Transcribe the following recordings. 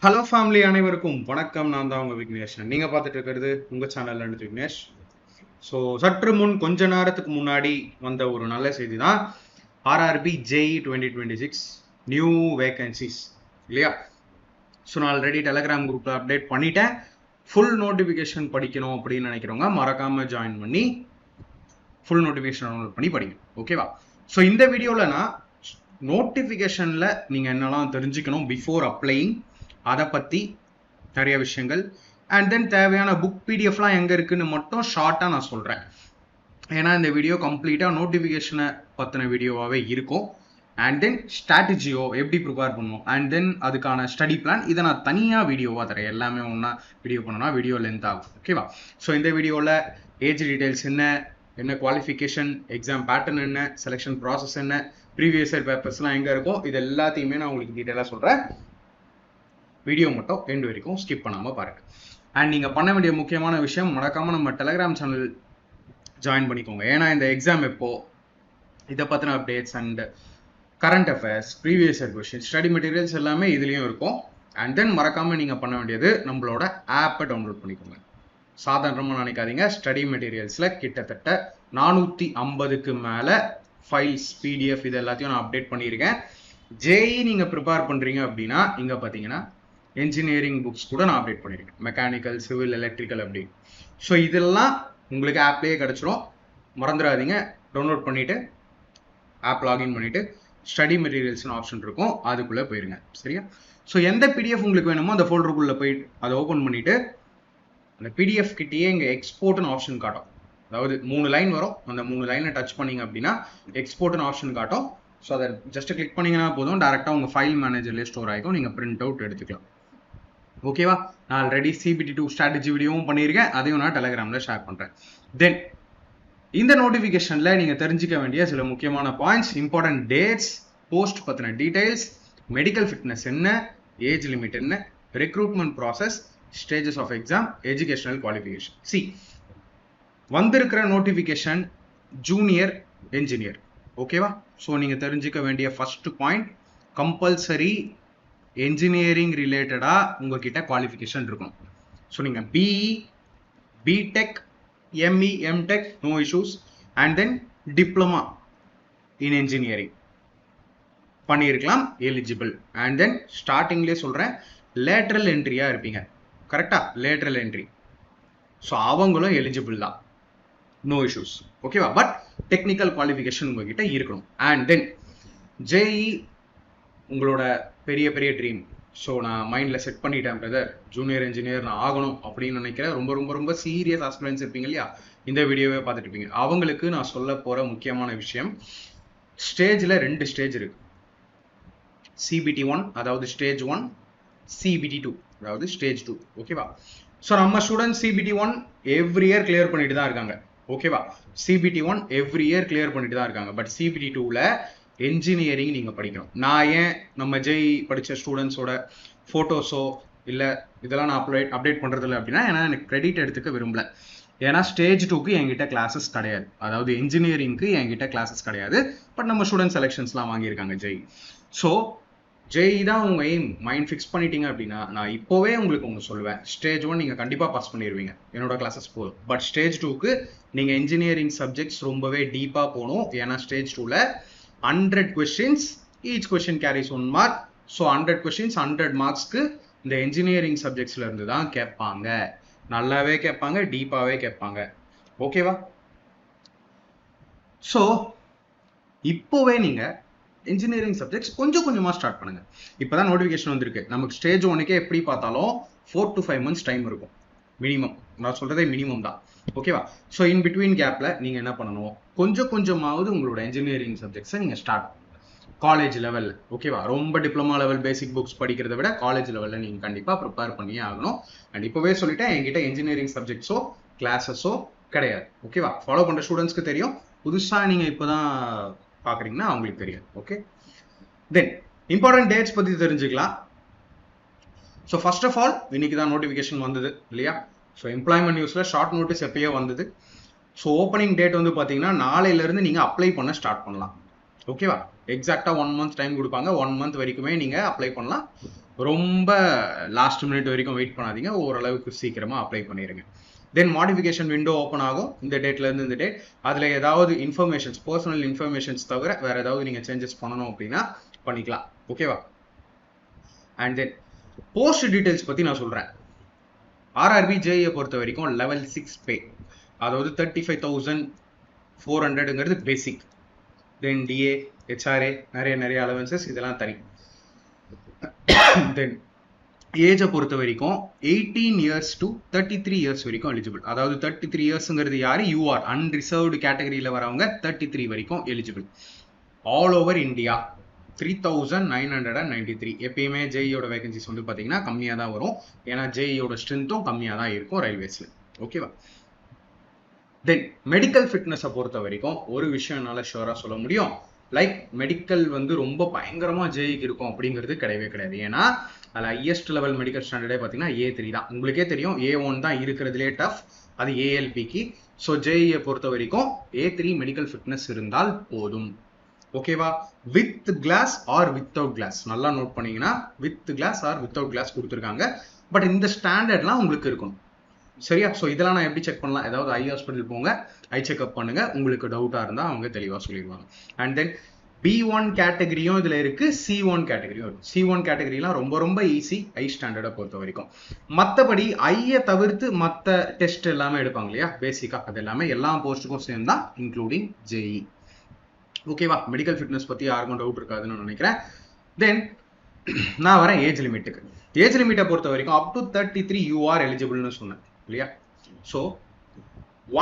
Hello family அனைவருக்கும் வணக்கம். நான் தான் உங்க விக்னேஷ். நீங்க பார்த்துட்டு இருக்கிறது உங்க சேனல்ல இருந்து விக்னேஷ். ஸோ சற்று முன் கொஞ்ச நேரத்துக்கு முன்னாடி வந்த ஒரு நல்ல செய்தி தான் ஆர்ஆர்பி ஜேஇ 2026 நியூ வேகன்சிஸ் இல்லையா. ஸோ நான் ஆல்ரெடி டெலகிராம் குரூப்ல அப்டேட் பண்ணிட்டேன். ஃபுல் நோட்டிஃபிகேஷன் படிக்கணும் அப்படின்னு நினைக்கிறவங்க மறக்காம ஜாயின் பண்ணி ஃபுல் நோட்டிஃபிகேஷன் டவுன்லோட் பண்ணி படிக்கணும். ஓகேவா. ஸோ இந்த வீடியோவில் நான் நோட்டிஃபிகேஷனில் நீங்கள் என்னெல்லாம் தெரிஞ்சுக்கணும் பிஃபோர் அப்ளையிங் அதை பற்றி நிறைய விஷயங்கள் அண்ட் தென் தேவையான புக் பிடிஎஃப்லாம் எங்கே இருக்குன்னு மட்டும் ஷார்ட்டாக நான் சொல்கிறேன். ஏன்னா இந்த வீடியோ கம்ப்ளீட்டாக நோட்டிஃபிகேஷனை பற்றின வீடியோவாகவே இருக்கும். அண்ட் தென் ஸ்ட்ராட்டஜியோ எப்படி ப்ரிப்பேர் பண்ணணும் அண்ட் தென் அதுக்கான ஸ்டடி பிளான் இதை நான் தனியாக வீடியோவாக தரேன். எல்லாமே ஒன்றா வீடியோ பண்ணணும்னா வீடியோ லென்த் ஆகும். ஓகேவா. ஸோ இந்த வீடியோவில் ஏஜ் டீடைல்ஸ் என்ன குவாலிஃபிகேஷன், எக்ஸாம் பேட்டர்ன் என்ன, செலெக்ஷன் ப்ராசஸ் என்ன, ப்ரீவியஸ் இயர் பேப்பர்ஸ்லாம் எங்கே இருக்கும், இது எல்லாத்தையுமே நான் உங்களுக்கு டீட்டெயிலாக சொல்கிறேன். வீடியோ மட்டும் எண்டு வரைக்கும் ஸ்கிப் பண்ணாமல் பாருங்க. அண்ட் நீங்கள் பண்ண வேண்டிய முக்கியமான விஷயம், மறக்காமல் நம்ம டெலகிராம் சேனல் ஜாயின் பண்ணிக்கோங்க. ஏன்னா இந்த எக்ஸாம் எப்போ, இதை பற்றின updates and current affairs, previous year question, study materials எல்லாமே இதுலேயும் இருக்கும். அண்ட் தென் மறக்காமல் நீங்கள் பண்ண வேண்டியது நம்மளோட ஆப்பை டவுன்லோட் பண்ணிக்கோங்க. சாதாரணமாக நினைக்காதீங்க. ஸ்டடி மெட்டீரியல்ஸில் கிட்டத்தட்ட 450க்கு மேலே ஃபைல்ஸ், பிடிஎஃப் இது எல்லாத்தையும் நான் அப்டேட் பண்ணியிருக்கேன். ஜேஇ நீங்கள் ப்ரிப்பேர் பண்ணுறீங்க அப்படின்னா இங்கே பார்த்தீங்கன்னா என்ஜினியரிங் புக்ஸ் கூட நான் அப்டேட் பண்ணியிருக்கேன். மெக்கானிக்கல், சிவில், எலக்ட்ரிக்கல் அப்படி. ஸோ இதெல்லாம் உங்களுக்கு ஆப்லேயே கிடச்சிரும். மறந்துடாதீங்க. டவுன்லோட் பண்ணிவிட்டு ஆப் லாகின் பண்ணிவிட்டு ஸ்டடி மெட்டீரியல்ஸ்னு ஆப்ஷன் இருக்கும், அதுக்குள்ளே போயிருங்க. சரியா. ஸோ எந்த பிடிஎஃப் உங்களுக்கு வேணுமோ அந்த ஃபோல்டருக்குள்ளே போய் அதை ஓப்பன் பண்ணிவிட்டு அந்த பிடிஎஃப் கிட்டேயே இங்கே எக்ஸ்போர்ட்னு ஆப்ஷன் காட்டும். அதாவது 3 லைன் வரும். அந்த 3 லைனை டச் பண்ணிங்க அப்படின்னா எக்ஸ்போர்ட்னு ஆப்ஷன் காட்டும். ஸோ அதை ஜஸ்ட் கிளிக் பண்ணிங்கன்னா போதும், டேரெக்டாக உங்கள் ஃபைல் மேனேஜர்லேயே ஸ்டோர் ஆகிக்கும். நீங்கள் பிரிண்ட் அவுட் எடுத்துக்கலாம். ஓகேவா. நான் ஆல்ரெடி CBT2 ஸ்ட்ராட்டஜி வீடியோவும் பண்ணியிருக்கேன், அதையும் நான் டெலகிராமில் ஷேர் பண்ணுறேன். தென் இந்த நோட்டிஃபிகேஷனில் நீங்கள் தெரிஞ்சிக்க வேண்டிய சில முக்கியமான பாயிண்ட்ஸ், இம்பார்ட்டன்ட் டேட்ஸ், போஸ்ட் பற்றின டீடைல்ஸ், மெடிக்கல் ஃபிட்னஸ் என்ன, ஏஜ் லிமிட் என்ன, recruitment process, stages of exam, educational qualification. சி வந்திருக்கிற நோட்டிஃபிகேஷன் ஜூனியர் என்ஜினியர். ஓகேவா. ஸோ நீங்கள் தெரிஞ்சிக்க வேண்டிய ஃபர்ஸ்ட் பாயிண்ட், கம்பல்சரி என்ஜினியரிங் ரிலேட்டடாக உங்ககிட்ட குவாலிஃபிகேஷன் இருக்கணும். ஸோ நீங்கள் BE, BTech, ME, MTech no issues. And then diploma in engineering பண்ணியிருக்கலாம், எலிஜிபிள். அண்ட் தென் ஸ்டார்டிங்லேயே சொல்கிறேன், லேட்ரல் என்ட்ரியாக இருப்பீங்க. கரெக்டாக, லேட்ரல் என்ட்ரி. ஸோ அவங்களும் எலிஜிபிள் தான், நோ இஷ்யூஸ். ஓகேவா. பட் டெக்னிக்கல் குவாலிஃபிகேஷன் உங்ககிட்ட இருக்கணும். அண்ட் தென் ஜேஇ உங்களோட பெரிய பெரிய ட்ரீம். ஸோ நான் மைண்டில் செட் பண்ணிட்டேன் பிரதர், ஜூனியர் இன்ஜினியர் நான் ஆகணும் அப்படின்னு நினைக்கிறேன். ரொம்ப ரொம்ப ரொம்ப சீரியஸ் ஆஸ்பிரன்ஸ் இருப்பீங்க இல்லையா, இந்த வீடியோவே பார்த்துட்டு இருப்பீங்க. அவங்களுக்கு நான் சொல்ல போகிற முக்கியமான விஷயம், ஸ்டேஜில் 2 ஸ்டேஜ் இருக்கு. CBT1 அதாவது ஸ்டேஜ் 1, CBT2 அதாவது ஸ்டேஜ் 2. ஓகேவா. ஸோ நம்ம student CBT1 every year clear பண்ணிட்டு தான் இருக்காங்க. ஓகேவா. CBT1 எவ்ரி இயர் கிளியர் பண்ணிட்டு தான் இருக்காங்க. பட் CBT2ல என்ஜினியரிங் நீங்கள் படிக்கணும். நான் ஏன் நம்ம ஜேஇ படித்த ஸ்டூடெண்ட்ஸோட ஃபோட்டோஸோ இல்லை இதெல்லாம் நான் அப்டேட் பண்ணுறதில்ல அப்படின்னா, ஏன்னா எனக்கு கிரெடிட் எடுத்துக்க விரும்பல. ஏன்னா ஸ்டேஜ் 2க்கு என்கிட்ட கிளாஸஸ் கிடையாது. அதாவது என்ஜினியரிங்க்கு என்கிட்ட கிளாஸஸ் கிடையாது. பட் நம்ம ஸ்டூடெண்ட் செலெக்ஷன்ஸ்லாம் வாங்கியிருக்காங்க ஜேஇ. ஸோ ஜேஇ தான் உங்கள் எய்ம் மைண்ட் ஃபிக்ஸ் பண்ணிட்டீங்க அப்படின்னா, நான் இப்போவே உங்களுக்கு ஒன்று சொல்லுவேன், ஸ்டேஜ் 1 நீங்கள் கண்டிப்பாக பாஸ் பண்ணிடுவீங்க, என்னோட கிளாஸஸ் போதும். பட் ஸ்டேஜ் 2க்கு நீங்கள் இன்ஜினியரிங் சப்ஜெக்ட்ஸ் ரொம்பவே டீப்பாக போகணும். ஏன்னா ஸ்டேஜ் 2ல 100 questions, each question carries 1 mark. So 100 questions 100 மார்க்ஸ்க்கு இந்த என்ஜினியரிங் சப்ஜெக்ட்ஸ்ல இருந்து தான் கேட்பாங்க. நல்லாவே கேட்பாங்க, டீப்பாகவே கேட்பாங்க. ஓகேவா. ஸோ இப்போவே நீங்கள் இன்ஜினியரிங் சப்ஜெக்ட்ஸ் கொஞ்சம் கொஞ்சமாக ஸ்டார்ட் பண்ணுங்க. இப்போ தான் நோட்டிஃபிகேஷன் வந்திருக்கு. நமக்கு ஸ்டேஜ் 1க்கே எப்படி பார்த்தாலும் 4 to 5 months டைம் இருக்கும் மினிமம். நான் சொல்கிறதே மினிமம் தான். ஓகேவா. ஸோ இன் பிட்வீன் கேப்பில் நீங்கள் என்ன பண்ணணும், கொஞ்சம் கொஞ்சமாவது உங்களோட இன்ஜினியரிங் சப்ஜெக்ட்ஸை நீங்கள் ஸ்டார்ட் காலேஜ் லெவலில். ஓகேவா. ரொம்ப டிப்ளமா லெவல் பேசிக் புக்ஸ் படிக்கிறத விட காலேஜ் லெவலில் நீங்கள் கண்டிப்பாக ப்ரிப்பேர் பண்ணியே ஆகணும். அண்ட் இப்போவே சொல்லிட்டேன், என்கிட்ட இன்ஜினியரிங் சப்ஜெக்ட்ஸோ கிளாஸஸோ கிடையாது. ஓகேவா. ஃபாலோ பண்ணுற ஸ்டூடெண்ட்ஸ்க்கு தெரியும், புதுசாக நீங்கள் இப்போ தான் பார்க்குறீங்கன்னா அவங்களுக்கு தெரியாது. ஓகே. தென் இம்பார்ட்டன்ட் டேட்ஸ் பற்றி தெரிஞ்சுக்கலாம். ஸோ ஃபர்ஸ்ட் ஆஃப் ஆல் இன்னைக்கு தான் நோட்டிஃபிகேஷன் வந்தது இல்லையா. ஸோ எம்ப்ளாய்மெண்ட் நியூஸில் ஷார்ட் நோட்டீஸ் எப்பயே வந்தது. ஸோ ஓப்பனிங் டேட் வந்து பார்த்தீங்கன்னா நாளையிலேருந்து நீங்கள் அப்ளை பண்ண ஸ்டார்ட் பண்ணலாம். ஓகேவா. எக்ஸாக்டாக 1 month டைம் கொடுப்பாங்க. 1 month வரைக்குமே நீங்கள் அப்ளை பண்ணலாம். ரொம்ப லாஸ்ட் மினிட் வரைக்கும் வெயிட் பண்ணாதீங்க, ஓரளவுக்கு சீக்கிரமாக அப்ளை பண்ணிடுங்க. தென் மாடிஃபிகேஷன் விண்டோ ஓப்பன் ஆகும் இந்த டேட்லேருந்து இந்த டேட். அதில் ஏதாவது இன்ஃபர்மேஷன்ஸ், பர்சனல் இன்ஃபர்மேஷன்ஸ் தவிர வேறு ஏதாவது நீங்கள் சேஞ்சஸ் பண்ணணும் அப்படின்னா பண்ணிக்கலாம். ஓகேவா? அண்ட் தென் போஸ்ட் டீட்டெயில்ஸ் பற்றி நான் சொல்கிறேன். ஆர்ஆர்பி ஜேஇயை பொறுத்த வரைக்கும் லெவல் 6 பே, அதாவது 35,400ங்கிறது பேசிக். தென் டிஏ, ஹெச்ஆர்ஏ, நிறைய அலவன்சஸ் இதெல்லாம் தனி. தென் ஏஜை பொறுத்த வரைக்கும் 18 years to 33 years வரைக்கும் எலிஜிபிள். அதாவது 33 yearsங்கிறது யாரு? யூஆர் அன்ரிசர்வ்டு கேட்டகரியில் வரவங்க 33 வரைக்கும் எலிஜிபிள். All over India 3,993. எப்பயுமே ஜேஇயோட வேகன்சிஸ் வந்து பார்த்தீங்கன்னா கம்மியாக தான் வரும், ஏன்னா ஜேஇயோட ஸ்ட்ரென்த்தும் கம்மியாக தான் இருக்கும் ரயில்வேஸில். ஓகேவா? தென் மெடிக்கல் ஃபிட்னஸை பொறுத்த வரைக்கும் ஒரு விஷயம் என்னால் ஷுவராக சொல்ல முடியும், லைக் மெடிக்கல் வந்து ரொம்ப பயங்கரமாக ஜேஇக்கு இருக்கும் அப்படிங்கிறது கிடையவே கிடையாது. ஏன்னா அதில் ஹையஸ்ட் லெவல் மெடிக்கல் ஸ்டாண்டர்டே பார்த்தீங்கன்னா A3 தான். உங்களுக்கே தெரியும் A1 தான் இருக்கிறதுலே டஃப், அது ALPக்கு. ஸோ ஜேஇயை பொறுத்த வரைக்கும் A3 மெடிக்கல் ஃபிட்னஸ் இருந்தால் போதும். ஓகேவா? With glass or without glass, நல்லா நோட் பண்ணீங்கன்னா with glass or without glass கொடுத்துருக்காங்க. பட் இந்த ஸ்டாண்டர்ட்லாம் உங்களுக்கு இருக்கணும். சரியா? ஸோ இதெல்லாம் நான் எப்படி செக் பண்ணலாம்? ஏதாவது ஐ ஹாஸ்பிட்டல் போங்க, ஐ செக்அப் பண்ணுங்க, உங்களுக்கு டவுட்டாக இருந்தால் அவங்க தெளிவாக சொல்லிடுவாங்க. அண்ட் தென் B1 கேட்டகரியும் இதில் இருக்கு, C1 கேட்டகரியும் இருக்கு. C1 கேட்டகரிலாம் ரொம்ப ரொம்ப ஈஸி ஐ ஸ்டாண்டர்டை பொறுத்த வரைக்கும். மற்றபடி ஐயை தவிர்த்து மற்ற டெஸ்ட் எல்லாமே எடுப்பாங்க இல்லையா பேசிக்காக, அது எல்லாமே எல்லா போஸ்ட்டுக்கும் சேர்ந்து தான், இன்க்ளூடிங் ஜேஇ. ஓகேவா? மெடிக்கல் ஃபிட்னஸ் பற்றி யாருக்கும் டவுட் இருக்காதுன்னு நினைக்கிறேன். தென் நான் வரேன் ஏஜ் லிமிட்டுக்கு. ஏஜ் லிமிட்டை பொறுத்த வரைக்கும் அப் டு 33 யூ ஆர் எலிஜிபிள்னு சொன்னேன் இல்லையா? ஸோ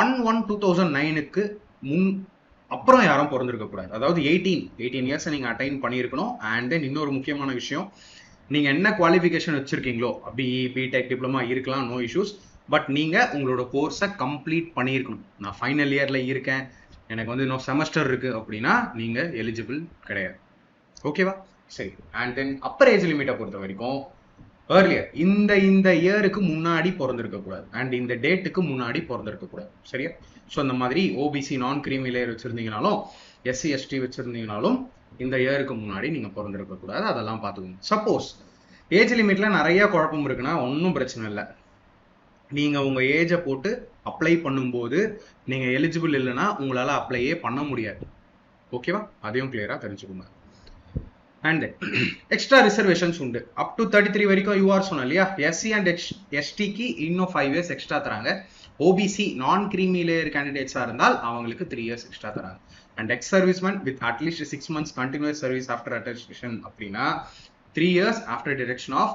1/1/2009க்கு முன் அப்புறம் யாரும் பிறந்திருக்க கூடாது. அதாவது 18 இயர்ஸை நீங்கள் அட்டைன் பண்ணியிருக்கணும். அண்ட் தென் இன்னொரு முக்கியமான விஷயம், நீங்கள் என்ன குவாலிஃபிகேஷன் வச்சுருக்கீங்களோ, பிஇ, பிடெக், டிப்ளமா இருக்கலாம், நோ இஷ்யூஸ். பட் நீங்கள் உங்களோட கோர்ஸை கம்ப்ளீட் பண்ணியிருக்கணும். நான் ஃபைனல் இயரில் இருக்கேன், எனக்கு வந்து இன்னும் செமஸ்டர் இருக்குது அப்படின்னா நீங்கள் எலிஜிபிள் கிடையாது. ஓகேவா? சரி. அண்ட் தென் அப்பர் ஏஜ் லிமிட்டை பொறுத்த வரைக்கும் ஏர்லியர் இந்த இயருக்கு முன்னாடி பிறந்திருக்கக்கூடாது, அண்ட் இந்த டேட்டுக்கு முன்னாடி பிறந்திருக்கக்கூடாது. சரியா? ஸோ இந்த மாதிரி ஓபிசி நான் கிரீமி லேயர் வச்சுருந்தீங்கனாலும், எஸ்சி எஸ்டி வச்சுருந்தீங்கனாலும் இந்த இயருக்கு முன்னாடி நீங்கள் பிறந்திருக்கக்கூடாது. அதெல்லாம் பார்த்துக்கோங்க. சப்போஸ் ஏஜ் லிமிட்டில் நிறைய குழப்பம் இருக்குன்னா ஒன்றும் பிரச்சனை இல்லை. நீங்கள் உங்கள் ஏஜை போட்டு அப்ளை பண்ணும்போது நீங்கள் எலிஜிபிள் இல்லைன்னா உங்களால் அப்ளையே பண்ண முடியாது. ஓகேவா? அதையும் கிளியராக தெரிஞ்சுக்கோங்க. அண்ட் எக்ஸ்ட்ரா ரிசர்வேஷன்ஸ் உண்டு. அப் டு 33 வரைக்கும் யூஆர் சொன்னோம் இல்லையா? எஸ்சி அண்ட் எஸ்டிக்கு இன்னும் 5 years எக்ஸ்ட்ரா தராங்க. ஓபிசி நான் கிரீமி லேயர் கேண்டிடேட்ஸாக இருந்தால் அவங்களுக்கு 3 years எக்ஸ்ட்ரா தராங்க. And ex serviceman with at least 6 months continuous service after attestation அப்படின்னா 3 years after deduction of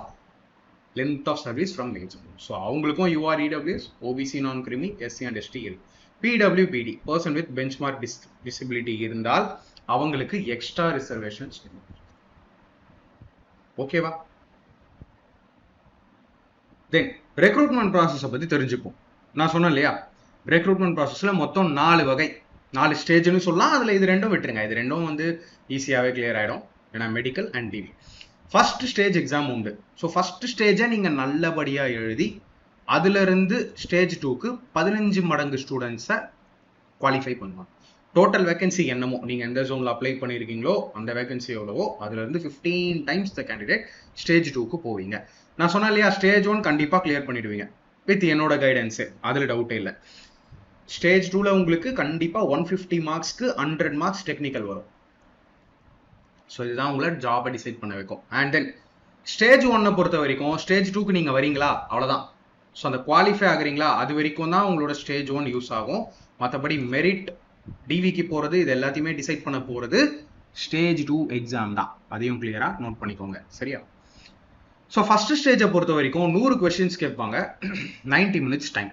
length of service from age. So அவங்களுக்கும் UR EWS, OBC non creamy, SC and ST இருக்கு. பிடபிள்யூபிடி person with benchmark disability இருந்தால் அவங்களுக்கு extra reservations. ஓகேவா? தென் recruitment ப்ராசஸை பற்றி தெரிஞ்சுப்போம். நான் சொன்னேன் இல்லையா, ரெக்ரூட்மெண்ட் ப்ராசஸில் மொத்தம் 4 வகை, 4 ஸ்டேஜ்னு சொல்லலாம். அதில் இது ரெண்டும் விட்டுருங்க, இது ரெண்டும் வந்து ஈஸியாகவே கிளியர் ஆகிடும், ஏன்னா medical and TV. First stage exam உண்டு. ஸோ ஃபர்ஸ்ட் ஸ்டேஜை நீங்கள் நல்லபடியாக எழுதி அதிலிருந்து ஸ்டேஜ் 2க்கு 15 மடங்கு ஸ்டூடெண்ட்ஸை குவாலிஃபை பண்ணுவாங்க. டோட்டல் வேகன்சி என்னமோ, நீங்கள் எந்த ஜோனில் அப்ளை பண்ணியிருக்கீங்களோ அந்த வேகன்சி எவ்வளவோ அதுலேருந்து 15 times த கேண்டிடேட் ஸ்டேஜ் 2க்கு போவீங்க. நான் சொன்னேன் இல்லையா, ஸ்டேஜ் 1 கண்டிப்பாக கிளியர் பண்ணிடுவீங்க வித் என்னோட கைடன்ஸு, அதில் டவுட்டே இல்லை. ஸ்டேஜ் 2ல உங்களுக்கு கண்டிப்பாக 150 மார்க்ஸ்க்கு 100 marks டெக்னிக்கல் வரும். ஸோ இதுதான் உங்களை ஜாபை டிசைட் பண்ண வைக்கும். அண்ட் தென் ஸ்டேஜ் 1 பொறுத்த வரைக்கும் ஸ்டேஜ் 2க்கு நீங்கள் வரீங்களா அவ்வளோதான். ஸோ அந்த குவாலிஃபை ஆகுறீங்களா அது வரைக்கும் தான் உங்களோட ஸ்டேஜ் 1 யூஸ் ஆகும். மற்றபடி மெரிட், டிவிக்கு போகிறது, இது எல்லாத்தையுமே டிசைட் பண்ண போகிறது ஸ்டேஜ் 2 எக்ஸாம் தான். அதையும் கிளியராக நோட் பண்ணிக்கோங்க. சரியா? ஸோ ஃபர்ஸ்ட் ஸ்டேஜை பொறுத்த வரைக்கும் 100 questions கேட்பாங்க, 90 minutes டைம்.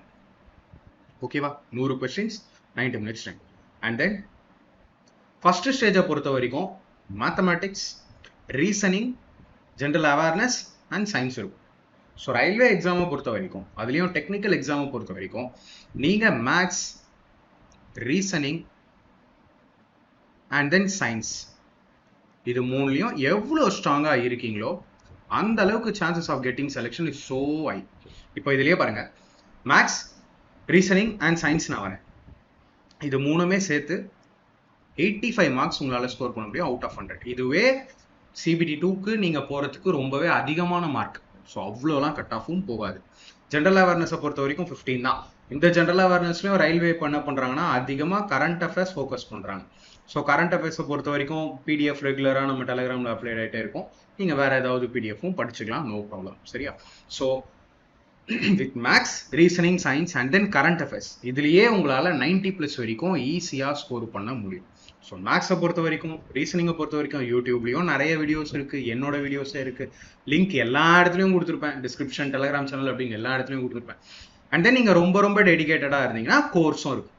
ஓகேவா? 100 questions, 90 minutes time. And then first ஸ்டேஜை பொறுத்த வரைக்கும் mathematics, reasoning, general awareness and science இருக்கும். ஸோ ரயில்வே எக்ஸாமை பொறுத்த வரைக்கும், அதுலேயும் டெக்னிக்கல் எக்ஸாமை பொறுத்த வரைக்கும் நீங்கள் maths, reasoning and then science, இது மூணுலையும் எவ்வளோ ஸ்ட்ராங்காக இருக்கீங்களோ அந்த அளவுக்கு chances of getting selection is so high. இப்போ இதுலேயே பாருங்கள், மேக்ஸ், ரீசனிங் அண்ட் சயின்ஸ் நான் வரேன், இது மூணுமே சேர்த்து 85 marks உங்களால் ஸ்கோர் பண்ண முடியும் அவுட் ஆஃப் 100. இதுவே சிபிடி 2க்கு நீங்கள் போகிறதுக்கு ரொம்பவே அதிகமான மார்க். ஸோ அவ்வளோலாம் கட் ஆஃபும் போகாது. ஜென்ரல் அவேர்னஸை பொறுத்த வரைக்கும் 15 தான். இந்த ஜென்ரல் அவேர்னஸ்லையும் ரயில்வே இப்போ என்ன பண்ணுறாங்கன்னா அதிகமாக கரண்ட் அஃபேர்ஸ் ஃபோக்கஸ் பண்ணுறாங்க. ஸோ கரண்ட் அஃபேர்ஸை பொறுத்த வரைக்கும் பிடிஎஃப் ரெகுலராக நம்ம டெலிகிராமில் அப்ளை ஆகிட்டே இருக்கும். நீங்கள் வேறு ஏதாவது பிடிஎஃப்பும் படிச்சுக்கலாம், நோ ப்ராப்ளம். சரியா? So with maths, reasoning, science and then current affairs இதுலேயே உங்களால் 90+ வரைக்கும் ஈஸியாக ஸ்கோர் பண்ண முடியும். ஸோ மேக்ஸை பொறுத்த வரைக்கும், ரீசனிங்கை பொறுத்த வரைக்கும் யூடியூப்லேயும் நிறைய வீடியோஸ் இருக்குது, என்னோட வீடியோஸே இருக்குது. லிங்க் எல்லா இடத்துலையும் கொடுத்துருப்பேன், டிஸ்கிரிப்ஷன், டெலிகிராம் சேனல் அப்படின்னு எல்லா இடத்துலையும் கொடுத்துருப்பேன். அண்ட் தென் நீங்கள் ரொம்ப ரொம்ப டெடிகேட்டடாக இருந்தீங்கன்னா கோர்ஸும் இருக்குது.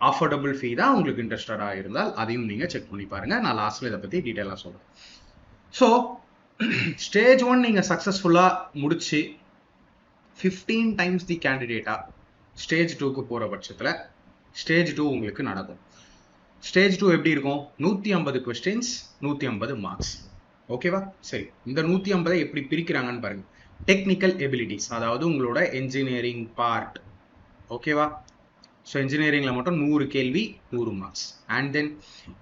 அஃபோர்டபுள் ஃபீ தான். உங்களுக்கு இன்ட்ரெஸ்டடாக இருந்தால் அதையும் நீங்கள் செக் பண்ணி பாருங்கள். நான் லாஸ்ட்டில் இதை பற்றி டீட்டெயிலாக சொல்கிறேன். ஸோ ஸ்டேஜ் 1 நீங்கள் சக்ஸஸ்ஃபுல்லாக முடிச்சு 15 டைம்ஸ் தி கேண்டிடேட்டா ஸ்டேஜ் 2க்கு போகிற பட்சத்தில் ஸ்டேஜ் 2 உங்களுக்கு நடக்கும். ஸ்டேஜ் 2 எப்படி இருக்கும்? 150 கொஸ்டின்ஸ், 150 மார்க்ஸ். ஓகேவா? சரி, இந்த 150 எப்படி பிரிக்கிறாங்கன்னு பாருங்க. டெக்னிக்கல் எபிலிட்டிஸ், அதாவது உங்களோட என்ஜினியரிங் பார்ட். ஓகேவா? ஸோ என்ஜினியரிங்கில் மட்டும் 100 கேள்வி, 100 மார்க்ஸ். அண்ட் தென்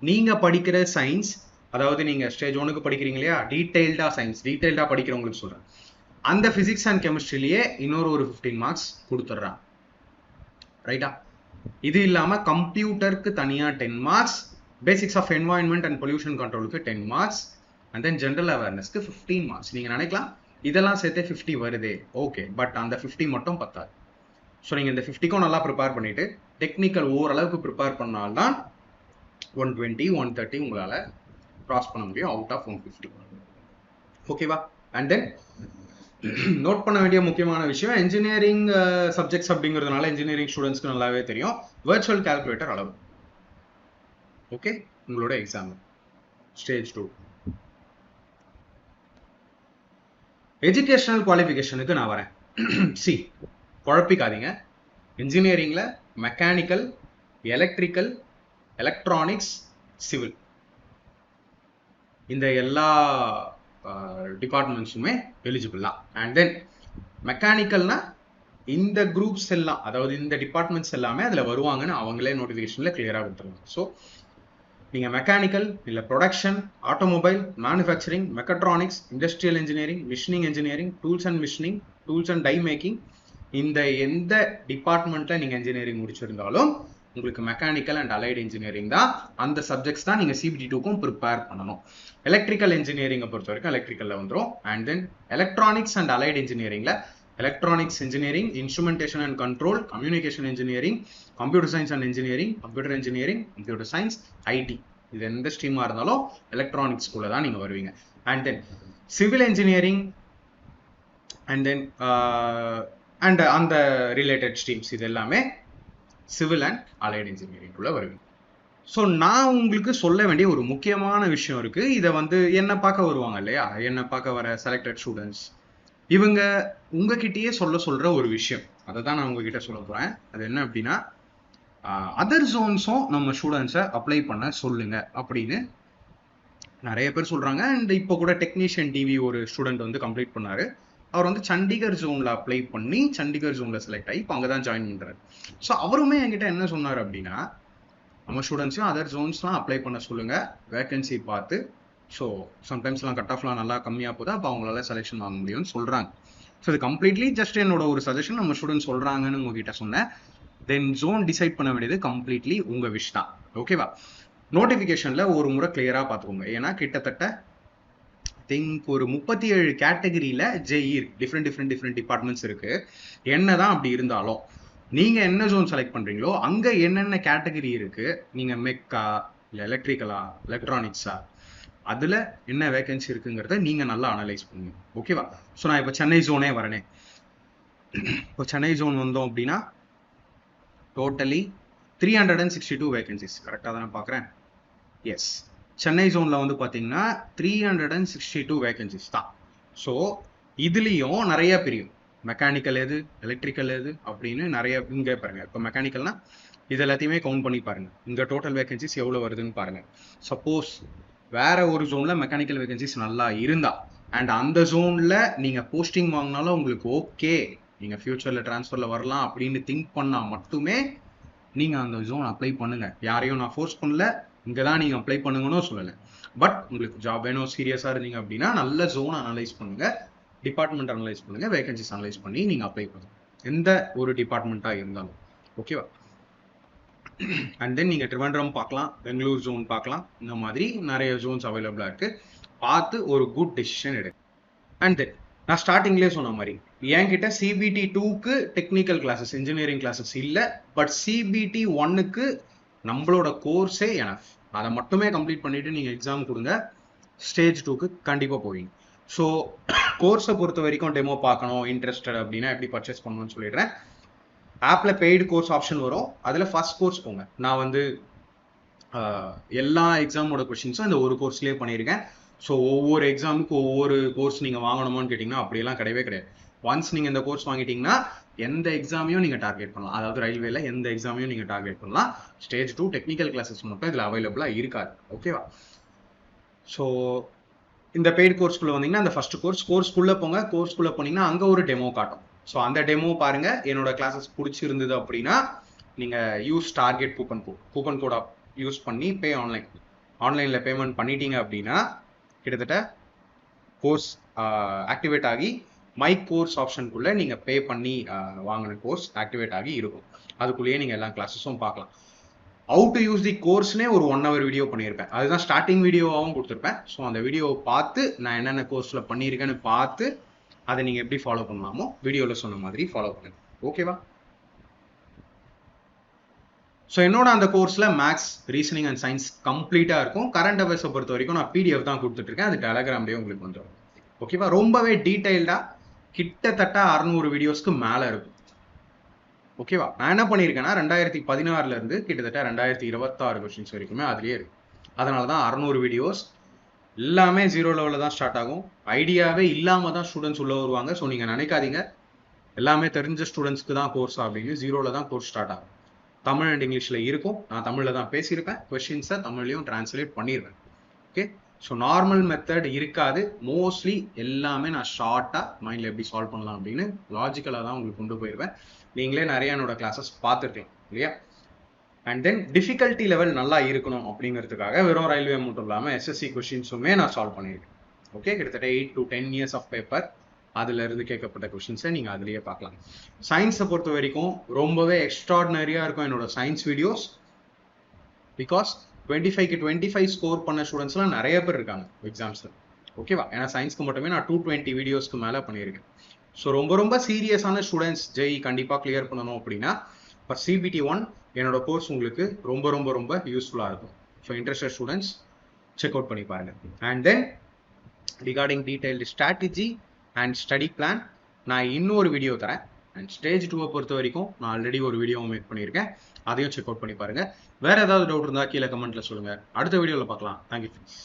நீங்கள் படிக்கிற சயின்ஸ், அதாவது நீங்கள் ஸ்டேஜ் 1க்கு படிக்கிறீங்க இல்லையா, டீட்டெயில்டாக சயின்ஸ், டீட்டெயில்டாக படிக்கிறவங்களுக்கு சொல்கிறேன். அந்த ஃபிசிக்ஸ் அண்ட் கெமிஸ்ட்ரிலேயே இன்னொரு 15 மார்க்ஸ் கொடுத்துட்றான். ரைட்டா? இது இல்லாமல் கம்ப்யூட்டருக்கு தனியாக 10 marks, basics of environment and pollution கண்ட்ரோலுக்கு 10 மார்க்ஸ், அண்ட் தென் ஜென்ரல் அவேர்னஸ்க்கு 15 மார்க்ஸ். நீங்கள் நினைக்கலாம் இதெல்லாம் சேர்த்தே 50 வருதே. ஓகே, பட் அந்த 50 மட்டும் பத்தாது. ஸோ நீங்கள் இந்த 50க்கும் நல்லா ப்ரிப்பேர் பண்ணிவிட்டு டெக்னிக்கல் ஓரளவுக்கு ப்ரிப்பேர் பண்ணால்தான் 120, 130 உங்களால் க்ராஸ் பண்ண முடியும் அவுட் ஆஃப் 150. ஓகேவா? அண்ட் தென் நோட் பண்ண வேண்டிய முக்கியமான விஷயம், இன்ஜினியரிங் சப்ஜெக்ட்ஸ் அப்படிங்கிறதுனால இன்ஜினியரிங் ஸ்டூடெண்ட்ஸ்க்கு நல்லாவே தெரியும் வர்ச்சுவல் கால்குலேட்டர் அளவு. ஓகே, உங்களோட எக்ஸாம் ஸ்டேஜ் 2. எஜுகேஷனல் குவாலிஃபிகேஷனுக்கு நான் வரேன். சி, குழப்பிக்காதீங்க. இன்ஜினியரிங்கில் மெக்கானிக்கல், எலக்ட்ரிக்கல், எலக்ட்ரானிக்ஸ், சிவில் இந்த எல்லா டிபார்ட்மெண்ட்ஸுமே எலிஜிபிள் தான். அண்ட் தென் மெக்கானிக்கல்னா இந்த குரூப்ஸ் எல்லாம், அதாவது இந்த டிபார்ட்மெண்ட்ஸ் எல்லாமே அதில் வருவாங்கன்னு அவங்களே நோட்டிஃபிகேஷனில் கிளியராக கொடுத்துருவாங்க. ஸோ நீங்கள் மெக்கானிக்கல் இல்லை production, automobile, manufacturing, mechatronics, industrial engineering, machining engineering, tools and machining, tools and die making, இந்த எந்த டிபார்ட்மெண்ட்டில் நீங்கள் இன்ஜினியரிங் முடிச்சிருந்தாலும் உங்களுக்கு மெக்கானிக்கல் அண்ட் அலைடு இன்ஜினியரிங் தான். அந்த சப்ஜெக்ட்ஸ் தான் நீங்கள் சிபிடி 2க்கும் ப்ரிப்பேர் பண்ணணும். எலக்ட்ரிக்கல் இன்ஜினியரிங்கை பொறுத்த வரைக்கும் எலக்ட்ரிக்கலில் வந்துடும். And then electronics and allied இன்ஜினியரிங்கில் electronics engineering, instrumentation and control, communication engineering, computer science and engineering, computer engineering, computer science, IT, இது எந்த ஸ்ட்ரீமாக இருந்தாலும் எலக்ட்ரானிக்ஸ்குள்ளே தான் நீங்கள் வருவீங்க. And then civil engineering and then and அந்த ரிலேட்டட் ஸ்ட்ரீம்ஸ் இது எல்லாமே சிவில் அண்ட் அலைடு இன்ஜினியரிங்குள்ளே வருவீங்க. ஸோ நான் உங்களுக்கு சொல்ல வேண்டிய ஒரு முக்கியமான விஷயம் இருக்குது. இதை என்னை பார்க்க வருவாங்க இல்லையா, என்னை பார்க்க வர செலக்டட் ஸ்டூடெண்ட்ஸ், இவங்க உங்ககிட்டயே சொல்கிற ஒரு விஷயம், அதை தான் நான் உங்ககிட்ட சொல்ல போகிறேன். அது என்ன அப்படின்னா, அதர் ஜோன்ஸும் நம்ம ஸ்டூடெண்ட்ஸை அப்ளை பண்ண சொல்லுங்க அப்படின்னு நிறைய பேர் சொல்கிறாங்க. அண்ட் இப்போ கூட டெக்னீஷியன் டிவி ஒரு ஸ்டூடெண்ட் கம்ப்ளீட் பண்ணார். அவர் சண்டிகர் ஜோனில் அப்ளை பண்ணி சண்டிகர் ஜோனில் செலக்ட் ஆகி இப்போ அங்கே தான் ஜாயின் பண்ணுறாரு. ஸோ அவருமே என்கிட்ட என்ன சொன்னார் அப்படின்னா, நம்ம ஸ்டூடெண்ட்ஸையும் அதர் ஜோன்ஸ்லாம் அப்ளை பண்ண சொல்லுங்கள் வேகன்சி பார்த்து. ஸோ சம்டைம்ஸ்லாம் கட் ஆஃப்லாம் நல்லா கம்மியாக போகுது, அப்போ அவங்களால செலெக்ஷன் வாங்க முடியும்னு சொல்கிறாங்க. ஸோ இது கம்ப்ளீட்லி ஜஸ்ட் என்னோட ஒரு சஜஷன், நம்ம ஸ்டூடெண்ட்ஸ் சொல்கிறாங்கன்னு உங்ககிட்ட சொன்னேன். தென் ஜோன் டிசைட் பண்ண வேண்டியது கம்ப்ளீட்லி உங்கள் விஷ் தான். ஓகேவா? நோட்டிஃபிகேஷனில் ஒரு முறை கிளியராக பார்த்துக்கோங்க. ஏன்னா கிட்டத்தட்ட திங்க் ஒரு 37 கேட்டகரியில் ஜேஇ டிஃப்ரெண்ட் டிபார்ட்மெண்ட்ஸ் இருக்குது. என்ன தான் அப்படி இருந்தாலும் நீங்கள் என்ன ஜோன் செலக்ட் பண்ணுறீங்களோ அங்கே என்னென்ன கேட்டகரி இருக்குது, நீங்கள் மெக்கா இல்லை எலக்ட்ரிக்கலா எலக்ட்ரானிக்ஸா, அதில் என்ன வேகன்சி இருக்குங்கிறத நீங்கள் நல்லா அனலைஸ் பண்ணுங்க. ஓகேவா? ஸோ நான் இப்போ சென்னை ஜோனே வரேனே. இப்போ சென்னை ஜோன் வந்தோம் அப்படின்னா டோட்டலி 362 வேகன்சிஸ். கரெக்டாக தானே பார்க்குறேன்? எஸ், சென்னை ஜோனில் பார்த்தீங்கன்னா 362 வேகன்சிஸ் தான். ஸோ இதுலேயும் நிறைய பிரியும், மெக்கானிக்கல் எது, எலக்ட்ரிக்கல் எது அப்படின்னு நிறைய. இங்கே பாருங்கள், இப்போ மெக்கானிக்கல்னா இது எல்லாத்தையுமே கவுண்ட் பண்ணி பாருங்கள், இங்கே டோட்டல் வேகன்சிஸ் எவ்வளோ வருதுன்னு பாருங்கள். சப்போஸ் வேற ஒரு ஜோனில் மெக்கானிக்கல் வேகன்சிஸ் நல்லா இருந்தா அண்ட் அந்த ஜோனில் நீங்கள் போஸ்டிங் வாங்கினாலும் உங்களுக்கு ஓகே, நீங்கள் ஃப்யூச்சரில் ட்ரான்ஸ்ஃபரில் வரலாம் அப்படின்னு திங்க் பண்ணால் மட்டுமே நீங்கள் அந்த ஜோன் அப்ளை பண்ணுங்கள். யாரையும் நான் ஃபோர்ஸ் பண்ணல, இங்கே தான் நீங்கள் அப்ளை பண்ணுங்கன்னு சொல்லலை. பட் உங்களுக்கு ஜாப் வேணும் சீரியஸாக இருந்தீங்க அப்படின்னா நல்ல ஜோன் அனலைஸ் பண்ணுங்க, டிபார்ட்மெண்ட் அனலைஸ் பண்ணுங்க, வேகன்சிஸ் அனலைஸ் பண்ணி நீங்கள் அப்ளை பண்ணுங்க எந்த ஒரு டிபார்ட்மெண்ட்டாக இருந்தாலும். ஓகேவா? அண்ட் தென் நீங்கள் ட்ரிவாண்ட்ரம் பார்க்கலாம், பெங்களூர் ஜோன் பார்க்கலாம், இந்த மாதிரி நிறைய ஜோன்ஸ் அவைலபிளாக இருக்குது. பார்த்து ஒரு குட் டெசிஷன் எடு. அண்ட் தென் நான் ஸ்டார்டிங்லேயே சொன்ன மாதிரி என்கிட்ட சிபிடி 2க்கு டெக்னிக்கல் கிளாஸஸ் இன்ஜினியரிங் கிளாஸஸ் இல்லை, பட் சிபிடி 1க்கு நம்மளோட கோர்ஸே எனஃப். அதை மட்டுமே கம்ப்ளீட் பண்ணிட்டு நீங்கள் எக்ஸாம் கொடுங்க, ஸ்டேஜ் 2க்கு கண்டிப்பாக போவீங்க. ஸோ கோர்ஸை பொறுத்த வரைக்கும் டெமோ பார்க்கணும் இன்ட்ரெஸ்டட் அப்படின்னா எப்படி பர்ச்சேஸ் பண்ணணும்னு சொல்லிடுறேன். ஆப்பில் பெய்டு கோர்ஸ் ஆப்ஷன் வரும், அதில் ஃபர்ஸ்ட் கோர்ஸ் போங்க. நான் வந்து எல்லா எக்ஸாமோட கொஷின்ஸும் இந்த ஒரு கோர்ஸ்லேயே பண்ணியிருக்கேன். ஸோ ஒவ்வொரு எக்ஸாமுக்கு ஒவ்வொரு கோர்ஸ் நீங்கள் வாங்கணுமான்னு கேட்டிங்கன்னா அப்படியெல்லாம் கிடையவே கிடையாது. ஒன்ஸ் நீங்கள் இந்த கோர்ஸ் வாங்கிட்டீங்கன்னா எந்த எக்ஸாமையும் நீங்கள் டார்கெட் பண்ணலாம். அதாவது ரயில்வேல எந்த எக்ஸாமையும் நீங்கள் டார்கெட் பண்ணலாம். ஸ்டேஜ் 2 டெக்னிக்கல் கிளாஸஸ் மட்டும் இதில் அவைலபிளாக இருக்காது. ஓகேவா? ஸோ இந்த பெய்டு கோர்ஸ்குள்ளே வந்தீங்கன்னா அந்த ஃபர்ஸ்ட் கோர்ஸ்குள்ளே போங்க. கோர்ஸ்குள்ளே போனீங்கன்னா அங்கே ஒரு டெமோ காட்டும். ஸோ அந்த டெமோ பாருங்கள். என்னோட கிளாஸஸ் பிடிச்சிருந்தது அப்படின்னா நீங்கள் யூஸ் டார்கெட் கூப்பன் கோடை யூஸ் பண்ணி பே ஆன்லைனில் பேமெண்ட் பண்ணிட்டீங்க அப்படின்னா கிட்டத்தட்ட கோர்ஸ் ஆக்டிவேட் ஆகி மை கோர்ஸ் ஆப்ஷனுக்குள்ளே நீங்கள் பே பண்ணி வாங்கின கோர்ஸ் ஆக்டிவேட் ஆகி இருக்கும். அதுக்குள்ளேயே நீங்கள் எல்லா கிளாஸஸும் பார்க்கலாம். ஹவு டு யூஸ் தி கோர்ஸ்னே ஒரு 1 hour வீடியோ பண்ணியிருப்பேன். அதுதான் ஸ்டார்டிங் வீடியோவாகவும் கொடுத்துருப்பேன். ஸோ அந்த வீடியோவை பார்த்து நான் என்னென்ன கோர்ஸில் பண்ணியிருக்கேன்னு பார்த்து அதை நீங்கள் எப்படி ஃபாலோ பண்ணலாமோ வீடியோவில் சொன்ன மாதிரி ஃபாலோ பண்ணுங்க. ஓகேவா? ஸோ என்னோட அந்த கோர்ஸில் மேக்ஸ், ரீசனிங் அண்ட் சயின்ஸ் கம்ப்ளீட்டாக இருக்கும். கரண்ட் அஃபேர்ஸை பொறுத்த வரைக்கும் நான் பிடிஎஃப் தான் கொடுத்துட்ருக்கேன். அது டெலகிராம்லேயே உங்களுக்கு வந்துடும். ஓகேவா? ரொம்பவே டீட்டெயில்டாக கிட்டத்தட்ட 600 வீடியோஸ்க்கு மேலே இருக்கும். ஓகேவா? நான் என்ன பண்ணியிருக்கேன்னா 2016 கிட்டத்தட்ட 2026 கொஸ்டின்ஸ் வரைக்குமே அதுலேயே இருக்கு. அதனால தான் 600 வீடியோஸ். எல்லாமே 0 லெவலில் தான் ஸ்டார்ட் ஆகும். ஐடியாவே இல்லாமல் தான் ஸ்டூடெண்ட்ஸ் உள்ளே வருவாங்க. ஸோ நீங்கள் நினைக்காதீங்க எல்லாமே தெரிஞ்ச ஸ்டூடெண்ட்ஸ்க்கு தான் கோர்ஸ் அப்படின்னு. 0ல் தான் கோர்ஸ் ஸ்டார்ட் ஆகும். தமிழ் அண்ட் இங்கிலீஷில் இருக்கும். நான் தமிழில் தான் பேசியிருப்பேன். கொஸ்டின்ஸை தமிழ்லையும் டிரான்ஸ்லேட் பண்ணிடுவேன். ஓகே? ஸோ நார்மல் மெத்தட் இருக்காது. மோஸ்ட்லி எல்லாமே நான் ஷார்ட்டாக மைண்டில் எப்படி சால்வ் பண்ணலாம் அப்படின்னு லாஜிக்கலாக தான் உங்களுக்கு கொண்டு போயிடுவேன். நீங்களே நிறைய என்னோட கிளாஸஸ் பார்த்துருக்கலாம் இல்லையா? அண்ட் தென் டிஃபிகல்ட்டி லெவல் நல்லா இருக்கணும் அப்படிங்கிறதுக்காக வெறும் ரயில்வே மட்டும் இல்லாமல் எஸ்எஸ்சி கொஸ்டின்ஸுமே நான் சால்வ் பண்ணியிருக்கேன். ஓகே? கிட்டத்தட்ட 8 to 10 years ஆஃப் பேப்பர் அதுல இருந்து கேட்கப்பட்ட கொஸ்டின்ஸை நீங்கள் அதுலேயே பார்க்கலாம். சயின்ஸை பொறுத்த வரைக்கும் ரொம்பவே எக்ஸ்ட்ராடினரியாக இருக்கும் என்னோட சயின்ஸ் வீடியோஸ். பிகாஸ் 25க்கு 25 ஸ்கோர் பண்ண ஸ்டூடெண்ட்ஸ்லாம் நிறைய பேர் இருக்காங்க எக்ஸாம்ஸில். ஓகேவா? ஏன்னா சயின்ஸ்க்கு மட்டுமே நான் 220 வீடியோஸ்க்கு மேலே பண்ணியிருக்கேன். ஸோ ரொம்ப சீரியஸான ஸ்டூடெண்ட்ஸ் ஜெய் கண்டிப்பாக கிளியர் பண்ணணும் அப்படின்னா இப்போ சிபிடி 1 என்னோட கோர்ஸ் உங்களுக்கு ரொம்ப யூஸ்ஃபுல்லாக இருக்கும். So interested students check out பண்ணி பாருங்க. And then regarding detailed strategy and study plan நான் இன்னொரு வீடியோ தரேன். அண்ட் ஸ்டேஜ் 2 பொறுத்த வரைக்கும் நான் ஆல்ரெடி ஒரு வீடியோ மேக் பண்ணியிருக்கேன். அதையும் செக் அவுட் பண்ணி பாருங்க. வேற ஏதாவது டவுட் இருந்தால் கீழே கமெண்ட்ல சொல்லுங்க. அடுத்த வீடியோவில் பார்க்கலாம். Thank you friends.